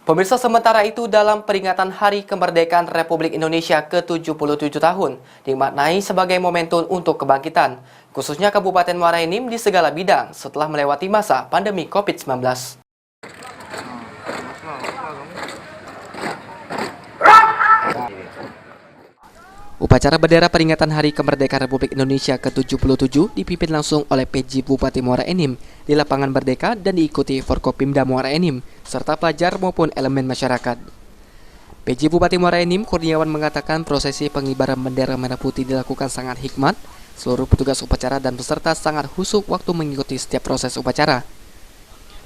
Pemirsa, sementara itu dalam peringatan Hari Kemerdekaan Republik Indonesia ke-77 tahun dimaknai sebagai momentum untuk kebangkitan, khususnya Kabupaten Muara Enim di segala bidang setelah melewati masa pandemi COVID-19. Upacara bendera peringatan Hari Kemerdekaan Republik Indonesia ke-77 dipimpin langsung oleh PJ Bupati Muara Enim di Lapangan Merdeka dan diikuti Forkopimda Muara Enim serta pelajar maupun elemen masyarakat. PJ Bupati Muara Enim Kurniawan mengatakan prosesi pengibaran bendera merah putih dilakukan sangat hikmat, seluruh petugas upacara dan peserta sangat khusyuk waktu mengikuti setiap proses upacara.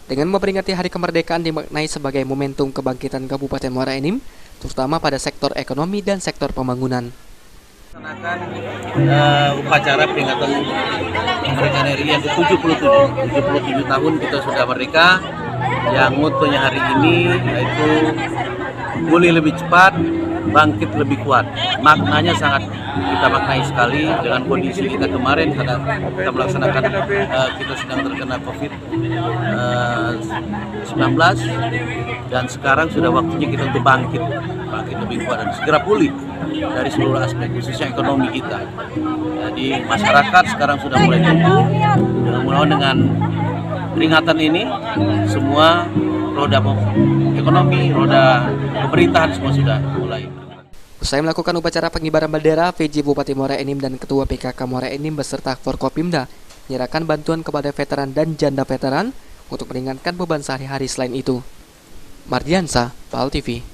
Dengan memperingati Hari Kemerdekaan dimaknai sebagai momentum kebangkitan Kabupaten Muara Enim, terutama pada sektor ekonomi dan sektor pembangunan. Melaksanakan upacara peringatan kemerdekaan RI yang ke-77. 77 tahun kita sudah merdeka, yang motonya hari ini yaitu pulih lebih cepat, bangkit lebih kuat. Maknanya sangat kita maknai sekali dengan kondisi kita kemarin karena kita melaksanakan kita sedang terkena COVID-19 dan sekarang sudah waktunya kita untuk bangkit lebih kuat dan segera pulih dari seluruh aspek, khususnya ekonomi kita. Jadi masyarakat sekarang sudah mulai tumbuh. Mudah-mudahan dengan peringatan ini semua roda ekonomi, roda pemerintahan semua sudah mulai. Usai melakukan upacara pengibaran bendera, PJ Bupati Muara Enim dan Ketua PKK Muara Enim beserta Forkopimda menyerahkan bantuan kepada veteran dan janda veteran untuk meringankan beban sehari-hari selain itu. Mardiansa, PAL TV.